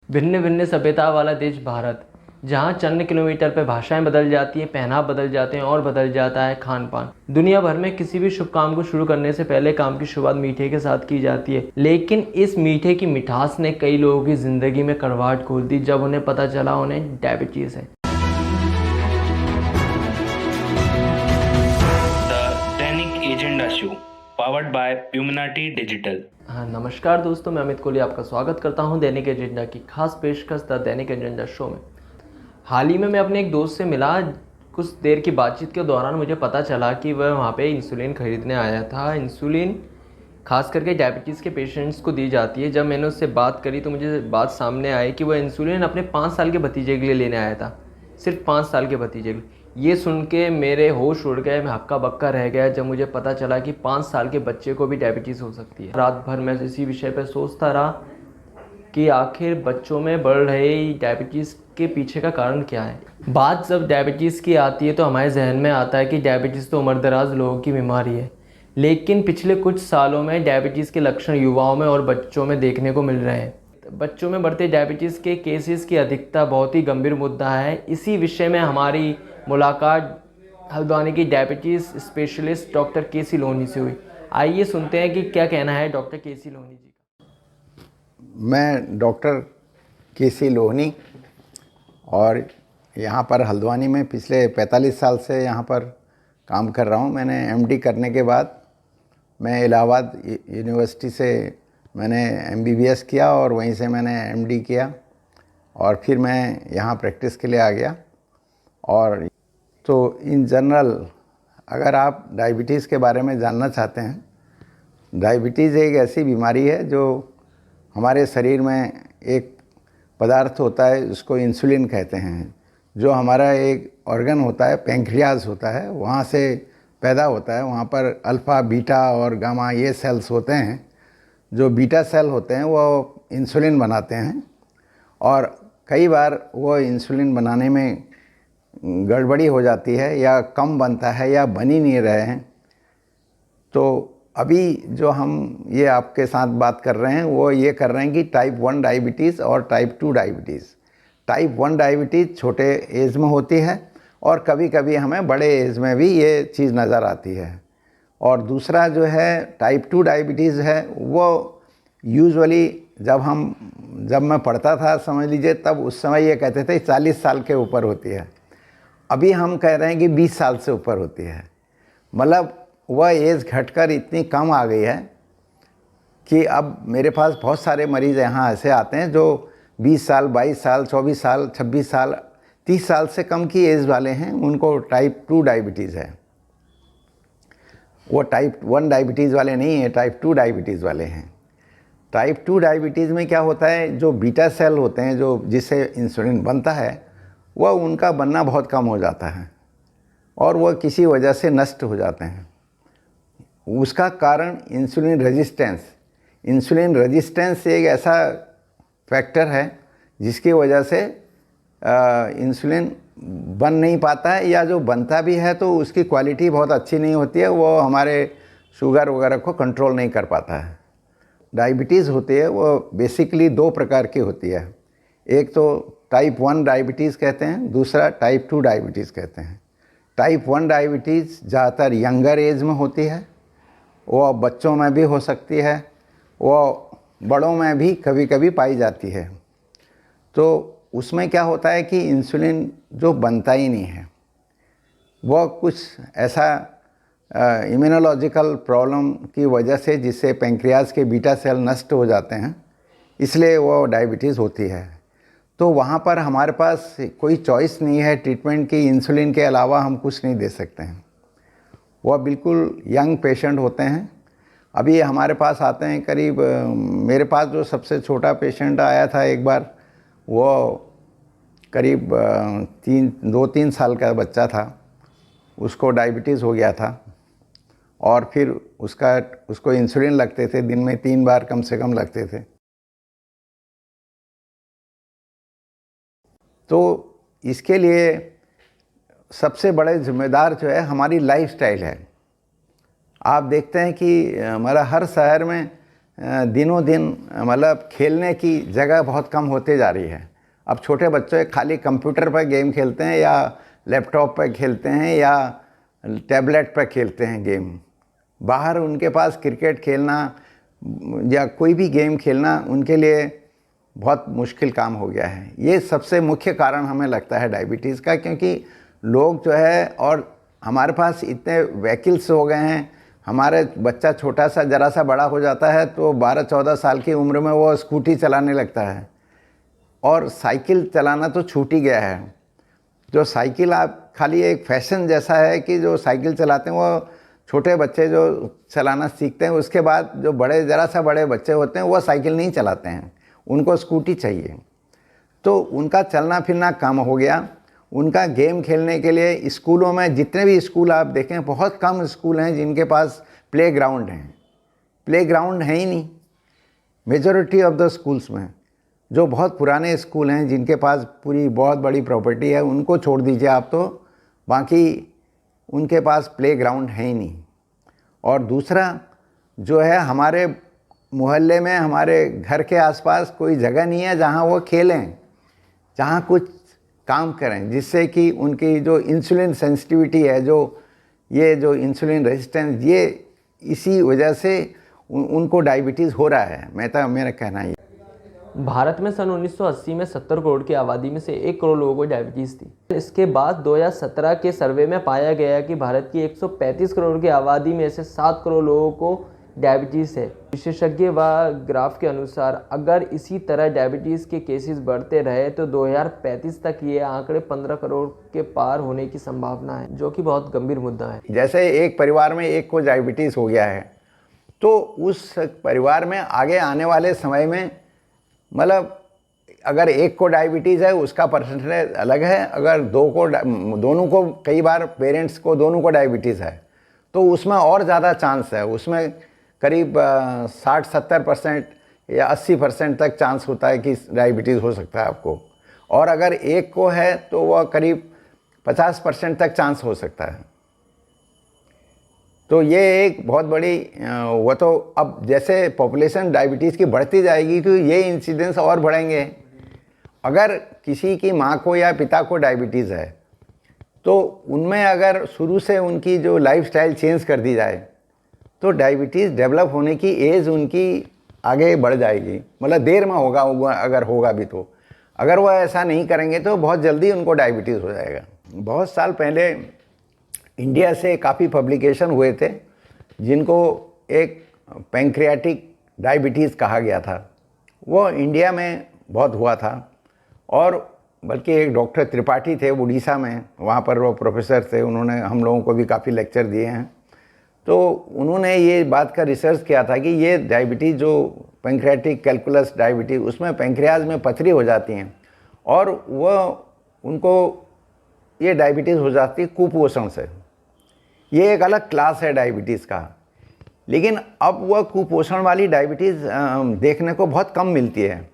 भिन्न भिन्न सभ्यता वाला देश भारत, जहाँ चंद किलोमीटर पर भाषाएं बदल जाती हैं, पहनाव बदल जाते हैं और बदल जाता है खान पान। दुनिया भर में किसी भी शुभ काम को शुरू करने से पहले काम की शुरुआत मीठे के साथ की जाती है, लेकिन इस मीठे की मिठास ने कई लोगों की ज़िंदगी में कड़वाहट खोल दी जब उन्हें पता चला उन्हें डायबिटीज़ है। दैनिक एजेंडा शो पावर्ड बाय प्यूमिनाटी डिजिटल। हाँ, नमस्कार दोस्तों, मैं अमित कोहली आपका स्वागत करता हूँ दैनिक एजेंडा की खास पेशकश द दैनिक एजेंडा शो में। हाल ही में मैं अपने एक दोस्त से मिला। कुछ देर की बातचीत के दौरान मुझे पता चला कि वह वहाँ पे इंसुलिन खरीदने आया था। इंसुलिन खास करके डायबिटीज़ के पेशेंट्स को दी जाती है। जब मैंने उससे बात करी तो मुझे बात सामने आई कि वह इंसुलिन अपने 5 साल के भतीजे के लिए लेने आया था, सिर्फ 5 साल के भतीजे के लिए। ये सुन के मेरे होश उड़ गए, मैं हक्का बक्का रह गया जब मुझे पता चला कि 5 साल के बच्चे को भी डायबिटीज़ हो सकती है। रात भर मैं इसी विषय पर सोचता रहा कि आखिर बच्चों में बढ़ रही डायबिटीज़ के पीछे का कारण क्या है। बात जब डायबिटीज़ की आती है तो हमारे जहन में आता है कि डायबिटीज़ तो उम्रदराज लोगों की बीमारी है, लेकिन पिछले कुछ सालों में डायबिटीज़ के लक्षण युवाओं में और बच्चों में देखने को मिल रहे हैं। बच्चों में बढ़ते डायबिटीज़ के केसेस की अधिकता बहुत ही गंभीर मुद्दा है। इसी विषय में हमारी मुलाकात हल्द्वानी की diabetes specialist doctor KC. Lohani से हुई। आइए सुनते हैं कि क्या कहना है डॉक्टर के.सी. लोहनी जी का। मैं डॉक्टर के.सी. लोहनी और यहाँ पर हल्द्वानी में पिछले 45 साल से यहाँ पर काम कर रहा हूँ। मैंने एमडी करने के बाद मैं इलाहाबाद यूनिवर्सिटी से मैंने एमबीबीएस किया और वहीं से मैंने एमडी किया और फिर मैं यहाँ प्रैक्टिस के लिए आ गया। और तो इन जनरल अगर आप डायबिटीज़ के बारे में जानना चाहते हैं, डायबिटीज़ एक ऐसी बीमारी है जो हमारे शरीर में एक पदार्थ होता है, उसको इंसुलिन कहते हैं, जो हमारा एक ऑर्गन होता है, पैंक्रियाज होता है, वहाँ से पैदा होता है। वहाँ पर अल्फ़ा, बीटा और गामा ये सेल्स होते हैं। जो बीटा सेल होते हैं वो इंसुलिन बनाते हैं और कई बार वो इंसुलिन बनाने में गड़बड़ी हो जाती है या कम बनता है या बन ही नहीं रहे हैं। तो अभी जो हम ये आपके साथ बात कर रहे हैं वो ये कर रहे हैं कि टाइप 1 डायबिटीज़ और टाइप 2 डायबिटीज़। टाइप 1 डायबिटीज़ छोटे एज में होती है और कभी कभी हमें बड़े एज में भी ये चीज़ नज़र आती है। और दूसरा जो है टाइप 2 डायबिटीज़ है, वो यूजुअली जब मैं पढ़ता था समझ लीजिए, तब उस समय ये कहते थे 40 साल के ऊपर होती है। अभी हम कह रहे हैं कि 20 साल से ऊपर होती है। मतलब वह एज घटकर इतनी कम आ गई है कि अब मेरे पास बहुत सारे मरीज़ यहाँ ऐसे आते हैं जो 20 साल, 22 साल, 24 साल, 26 साल, 30 साल से कम की एज वाले हैं, उनको टाइप 2 डायबिटीज़ है। वो टाइप 1 डायबिटीज़ वाले नहीं है, टाइप 2 डायबिटीज़ वाले हैं। टाइप 2 डायबिटीज़ में क्या होता है, जो बीटा सेल होते हैं जो जिससे इंसुलिन बनता है, वह उनका बनना बहुत कम हो जाता है और वह किसी वजह से नष्ट हो जाते हैं। उसका कारण इंसुलिन रेजिस्टेंस एक ऐसा फैक्टर है जिसकी वजह से इंसुलिन बन नहीं पाता है, या जो बनता भी है तो उसकी क्वालिटी बहुत अच्छी नहीं होती है, वो हमारे शुगर वगैरह को कंट्रोल नहीं कर पाता है। डायबिटीज़ होती है वो बेसिकली 2 प्रकार की होती है। एक तो टाइप 1 डायबिटीज़ कहते हैं, दूसरा टाइप 2 डायबिटीज़ कहते हैं। टाइप 1 डायबिटीज़ ज़्यादातर यंगर एज में होती है, वो बच्चों में भी हो सकती है, वो बड़ों में भी कभी कभी पाई जाती है। तो उसमें क्या होता है कि इंसुलिन जो बनता ही नहीं है, वो कुछ ऐसा इम्यूनोलॉजिकल प्रॉब्लम की वजह से, जिससे पैंक्रियाज के बीटा सेल नष्ट हो जाते हैं, इसलिए वो डायबिटीज़ होती है। तो वहाँ पर हमारे पास कोई चॉइस नहीं है ट्रीटमेंट की, इंसुलिन के अलावा हम कुछ नहीं दे सकते हैं। वह बिल्कुल यंग पेशेंट होते हैं। अभी हमारे पास आते हैं करीब, मेरे पास जो सबसे छोटा पेशेंट आया था एक बार, वो करीब 2-3 साल का बच्चा था, उसको डायबिटीज़ हो गया था और फिर उसको इंसुलिन लगते थे, दिन में 3 बार कम से कम लगते थे। तो इसके लिए सबसे बड़े जिम्मेदार जो है हमारी लाइफस्टाइल है। आप देखते हैं कि हमारा हर शहर में दिनों दिन मतलब खेलने की जगह बहुत कम होते जा रही है। अब छोटे बच्चे खाली कंप्यूटर पर गेम खेलते हैं या लैपटॉप पर खेलते हैं या टैबलेट पर खेलते हैं गेम। बाहर उनके पास क्रिकेट खेलना या कोई भी गेम खेलना उनके लिए बहुत मुश्किल काम हो गया है। ये सबसे मुख्य कारण हमें लगता है डायबिटीज़ का, क्योंकि लोग जो है और हमारे पास इतने व्हीकल्स हो गए हैं। हमारे बच्चा छोटा सा ज़रा सा बड़ा हो जाता है तो 12-14 साल की उम्र में वो स्कूटी चलाने लगता है, और साइकिल चलाना तो छूट ही गया है। जो साइकिल आप खाली एक फैशन जैसा है कि जो साइकिल चलाते हैं वो छोटे बच्चे जो चलाना सीखते हैं, उसके बाद जो बड़े ज़रा सा बड़े बच्चे होते हैं वो साइकिल नहीं चलाते हैं, उनको स्कूटी चाहिए। तो उनका चलना फिरना कम हो गया। उनका गेम खेलने के लिए स्कूलों में, जितने भी स्कूल आप देखें, बहुत कम स्कूल हैं जिनके पास प्लेग्राउंड हैं। प्लेग्राउंड है ही नहीं मेजॉरिटी ऑफ द स्कूल्स में। जो बहुत पुराने स्कूल हैं जिनके पास पूरी बहुत बड़ी प्रॉपर्टी है, उनको छोड़ दीजिए आप, तो बाकी उनके पास प्लेग्राउंड है ही नहीं। और दूसरा जो है, हमारे मोहल्ले में, हमारे घर के आसपास कोई जगह नहीं है जहाँ वो खेलें, जहाँ कुछ काम करें, जिससे कि उनकी जो इंसुलिन सेंसिटिविटी है, जो इंसुलिन रेजिस्टेंस, ये इसी वजह से उनको डायबिटीज़ हो रहा है। मेरा कहना है। भारत में सन 1980 में 70 करोड़ की आबादी में से 1 करोड़ लोगों को डायबिटीज़ थी। इसके बाद 2017 के सर्वे में पाया गया कि भारत की 135 करोड़ की आबादी में से 7 करोड़ लोगों को डायबिटीज़ है। विशेषज्ञ व ग्राफ के अनुसार अगर इसी तरह डायबिटीज़ के केसेस बढ़ते रहे तो 2035 तक ये आंकड़े 15 करोड़ के पार होने की संभावना है, जो कि बहुत गंभीर मुद्दा है। जैसे एक परिवार में एक को डायबिटीज़ हो गया है तो उस परिवार में आगे आने वाले समय में, मतलब अगर एक को डायबिटीज़ है उसका परसेंटेज अलग है, अगर दोनों को कई बार पेरेंट्स को दोनों को डायबिटीज़ है तो उसमें और ज़्यादा चांस है। उसमें करीब 60-70% या 80% तक चांस होता है कि डायबिटीज़ हो सकता है आपको। और अगर एक को है तो वह करीब 50% तक चांस हो सकता है। तो ये एक बहुत बड़ी वो तो अब जैसे पॉपुलेशन डायबिटीज़ की बढ़ती जाएगी तो ये इंसिडेंस और बढ़ेंगे। अगर किसी की माँ को या पिता को डायबिटीज़ है तो उनमें अगर शुरू से उनकी जो लाइफस्टाइल चेंज कर दी जाए तो डायबिटीज़ डेवलप होने की एज उनकी आगे बढ़ जाएगी, मतलब देर में होगा अगर होगा भी तो। अगर वो ऐसा नहीं करेंगे तो बहुत जल्दी उनको डायबिटीज़ हो जाएगा। बहुत साल पहले इंडिया से काफ़ी पब्लिकेशन हुए थे जिनको एक पैंक्रियाटिक डायबिटीज़ कहा गया था। वो इंडिया में बहुत हुआ था, और बल्कि एक डॉक्टर त्रिपाठी थे उड़ीसा में, वहाँ पर वो प्रोफेसर थे, उन्होंने हम लोगों को भी काफ़ी लेक्चर दिए हैं। तो उन्होंने ये बात का रिसर्च किया था कि ये डायबिटीज़ जो पैंक्रियाटिक कैलकुलस डायबिटीज़, उसमें पैंक्रियाज में पथरी हो जाती हैं और उनको ये डायबिटीज़ हो जाती है कुपोषण से। ये एक अलग क्लास है डायबिटीज़ का। लेकिन अब वह कुपोषण वाली डायबिटीज़ देखने को बहुत कम मिलती है।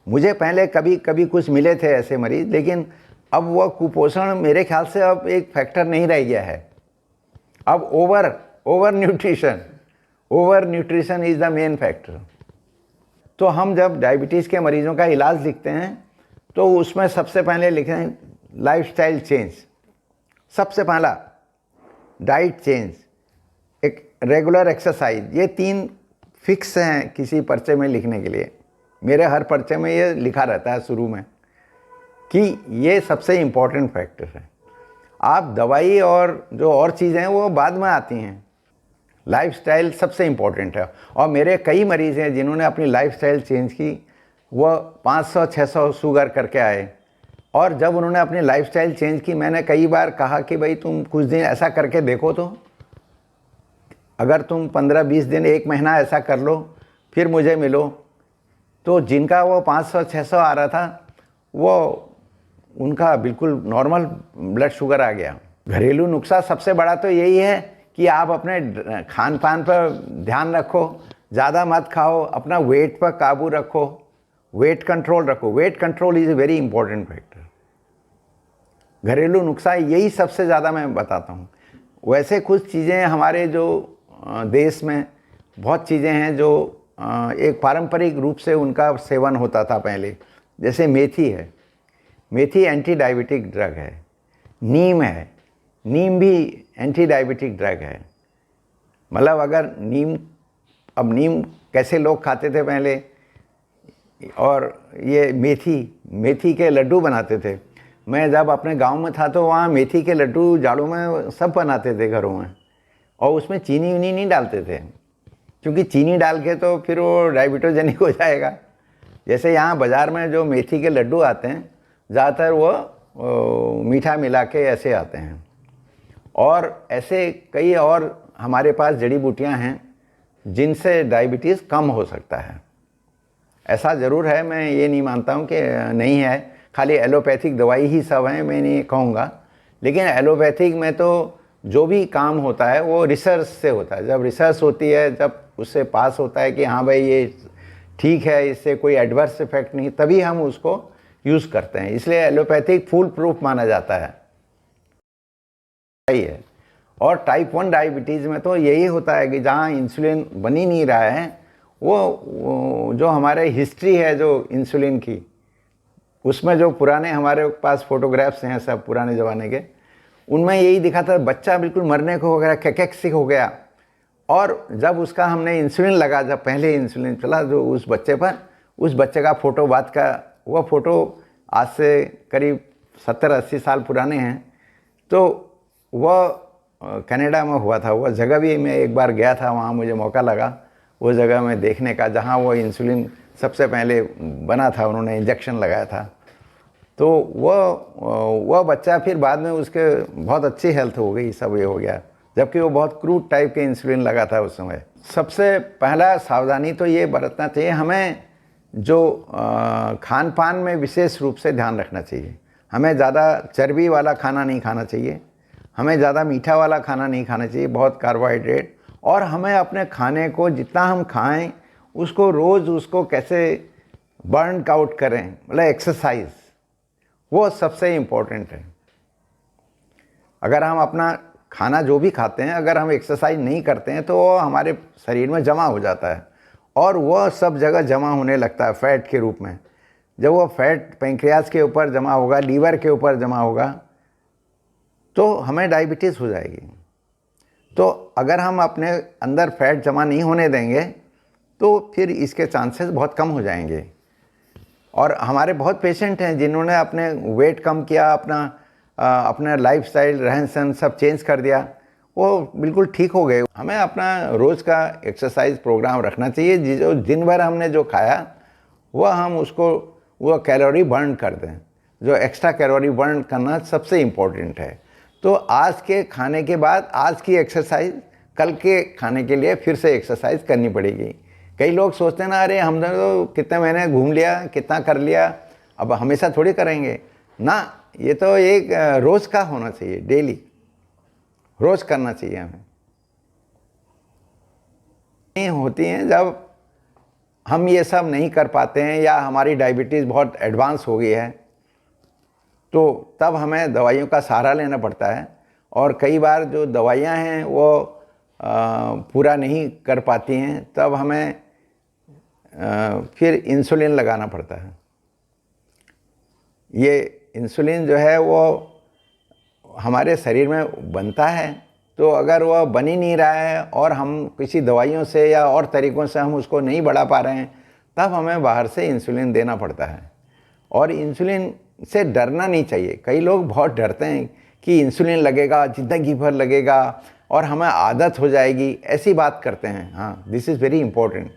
मुझे पहले कभी कभी कुछ मिले थे ऐसे मरीज़, लेकिन अब वह कुपोषण मेरे ख्याल से अब एक फैक्टर नहीं रह गया है। अब over nutrition is the main factor. तो हम जब डायबिटीज़ के मरीज़ों का इलाज लिखते हैं तो उसमें सबसे पहले लिखते हैं लाइफस्टाइल चेंज, सबसे पहला डाइट चेंज, एक रेगुलर एक्सरसाइज। ये 3 फिक्स हैं किसी पर्चे में लिखने के लिए। मेरे हर पर्चे में ये लिखा रहता है शुरू में कि ये सबसे इम्पोर्टेंट फैक्टर है। आप दवाई और जो और चीज़ें हैं वो बाद में आती हैं, लाइफस्टाइल सबसे इम्पोर्टेंट है। और मेरे कई मरीज़ हैं जिन्होंने अपनी लाइफस्टाइल चेंज की, वह 500-600 शुगर करके आए। और जब उन्होंने अपनी लाइफस्टाइल चेंज की, मैंने कई बार कहा कि भाई तुम कुछ दिन ऐसा करके देखो, तो अगर तुम 15-20 दिन 1 महीना ऐसा कर लो फिर मुझे मिलो। तो जिनका वो 500-600 आ रहा था वो उनका बिल्कुल नॉर्मल ब्लड शुगर आ गया। घरेलू नुस्खा सबसे बड़ा तो यही है कि आप अपने खान पान पर ध्यान रखो, ज़्यादा मत खाओ, अपना वेट पर काबू रखो, वेट कंट्रोल रखो। Weight control is a very important factor. घरेलू नुस्खा यही सबसे ज़्यादा मैं बताता हूँ। वैसे कुछ चीज़ें हमारे जो देश में बहुत चीज़ें हैं जो एक पारंपरिक रूप से उनका सेवन होता था पहले। जैसे मेथी है, मेथी एंटी डायबिटिक ड्रग है। नीम है, नीम भी एंटी डायबिटिक ड्रग है। मतलब अगर नीम, अब नीम कैसे लोग खाते थे पहले, और ये मेथी के लड्डू बनाते थे। मैं जब अपने गांव में था तो वहाँ मेथी के लड्डू जाड़ों में सब बनाते थे घरों में, और उसमें चीनी उनी नहीं डालते थे, क्योंकि चीनी डाल के तो फिर वो डायबिटोजेनिक हो जाएगा। जैसे यहाँ बाज़ार में जो मेथी के लड्डू आते हैं, ज़्यादातर वो मीठा मिला के ऐसे आते हैं। और ऐसे कई और हमारे पास जड़ी बूटियाँ हैं जिनसे डायबिटीज़ कम हो सकता है। ऐसा ज़रूर है, मैं ये नहीं मानता हूँ कि नहीं है, खाली एलोपैथिक दवाई ही सब हैं, मैं नहीं कहूँगा। लेकिन एलोपैथिक में तो जो भी काम होता है वो रिसर्च से होता है। जब रिसर्च होती है, जब उससे पास होता है कि हाँ भाई ये ठीक है, इससे कोई एडवर्स इफेक्ट नहीं, तभी हम उसको यूज़ करते हैं। इसलिए एलोपैथिक फुल प्रूफ माना जाता है। सही है। और टाइप 1 डायबिटीज़ में तो यही होता है कि जहाँ इंसुलिन बन ही नहीं रहा है, वो जो हमारे हिस्ट्री है जो इंसुलिन की, उसमें जो पुराने हमारे पास फोटोग्राफ्स हैं सब पुराने ज़माने के, उनमें यही दिखा था बच्चा बिल्कुल मरने को हो गया, कैकेक्सिक हो गया। और जब उसका हमने इंसुलिन लगा, जब पहले इंसुलिन चला जो उस बच्चे पर, उस बच्चे का फ़ोटो, बात का वो फ़ोटो आज से करीब 70-80 साल पुराने हैं। तो वह कनाडा में हुआ था। वह जगह भी मैं एक बार गया था, वहाँ मुझे मौका लगा वो जगह में देखने का, जहाँ वो इंसुलिन सबसे पहले बना था, उन्होंने इंजेक्शन लगाया था। तो वह बच्चा फिर बाद में उसके बहुत अच्छी हेल्थ हो गई, सब ये हो गया, जबकि वो बहुत क्रूड टाइप के इंसुलिन लगा था उस समय। सबसे पहला सावधानी तो ये बरतना चाहिए हमें, जो खान पान में विशेष रूप से ध्यान रखना चाहिए। हमें ज़्यादा चर्बी वाला खाना नहीं खाना चाहिए, हमें ज़्यादा मीठा वाला खाना नहीं खाना चाहिए, बहुत कार्बोहाइड्रेट। और हमें अपने खाने को जितना हम खाएं उसको रोज़ उसको कैसे बर्न आउट करें, मतलब एक्सरसाइज, वो सबसे इम्पोर्टेंट है। अगर हम अपना खाना जो भी खाते हैं, अगर हम एक्सरसाइज नहीं करते हैं तो वो हमारे शरीर में जमा हो जाता है, और वह सब जगह जमा होने लगता है फैट के रूप में। जब वो फैट पैंक्रियाज के ऊपर जमा होगा, लीवर के ऊपर जमा होगा, तो हमें डायबिटीज़ हो जाएगी। तो अगर हम अपने अंदर फैट जमा नहीं होने देंगे तो फिर इसके चांसेस बहुत कम हो जाएंगे। और हमारे बहुत पेशेंट हैं जिन्होंने अपने वेट कम किया, अपना लाइफस्टाइल, रहन सहन सब चेंज कर दिया, वो बिल्कुल ठीक हो गए। हमें अपना रोज़ का एक्सरसाइज प्रोग्राम रखना चाहिए, जो दिन भर हमने जो खाया वह हम उसको वो कैलोरी बर्न कर दें। जो एक्स्ट्रा कैलोरी बर्न करना सबसे इम्पोर्टेंट है। तो आज के खाने के बाद आज की एक्सरसाइज कल के खाने के लिए फिर से एक्सरसाइज करनी पड़ेगी। कई लोग सोचते हैं ना, अरे हमने तो कितने महीने घूम लिया, कितना कर लिया, अब हमेशा थोड़ी करेंगे ना। ये तो एक रोज़ का होना चाहिए, डेली रोज़ करना चाहिए हमें। नहीं होती हैं जब हम ये सब नहीं कर पाते हैं या हमारी डायबिटीज़ बहुत एडवांस हो गई है, तो तब हमें दवाइयों का सहारा लेना पड़ता है। और कई बार जो दवाइयाँ हैं वो पूरा नहीं कर पाती हैं, तब हमें फिर इंसुलिन लगाना पड़ता है। ये इंसुलिन जो है वो हमारे शरीर में बनता है, तो अगर वह बन ही नहीं रहा है और हम किसी दवाइयों से या और तरीक़ों से हम उसको नहीं बढ़ा पा रहे हैं, तब हमें बाहर से इंसुलिन देना पड़ता है। और इंसुलिन से डरना नहीं चाहिए। कई लोग बहुत डरते हैं कि इंसुलिन लगेगा, ज़िंदगी भर लगेगा और हमें आदत हो जाएगी, ऐसी बात करते हैं। हाँ, दिस इज़ वेरी इंपॉर्टेंट।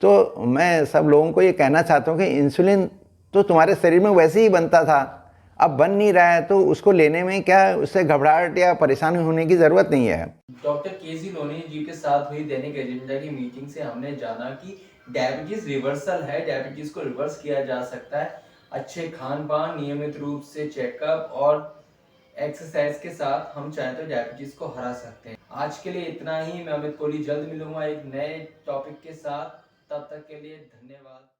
तो मैं सब लोगों को ये कहना चाहता हूँ कि इंसुलिन तो तुम्हारे शरीर में वैसे ही बनता था, अब बन नहीं रहा है, तो उसको लेने में क्या उससे घबराहट या परेशानी होने की ज़रूरत नहीं है। डॉक्टर केसी लोनी जी के साथ हुई दैनिक एजेंडा की मीटिंग से हमने जाना कि डायबिटीज रिवर्सल है, डायबिटीज को रिवर्स किया जा सकता है अच्छे खान पान, नियमित रूप से चेकअप और एक्सरसाइज के साथ हम चाहें तो डायबिटीज को हरा सकते हैं। आज के लिए इतना ही। मैं अमित कोहली जल्द मिलूंगा एक नए टॉपिक के साथ। तब तक के लिए धन्यवाद।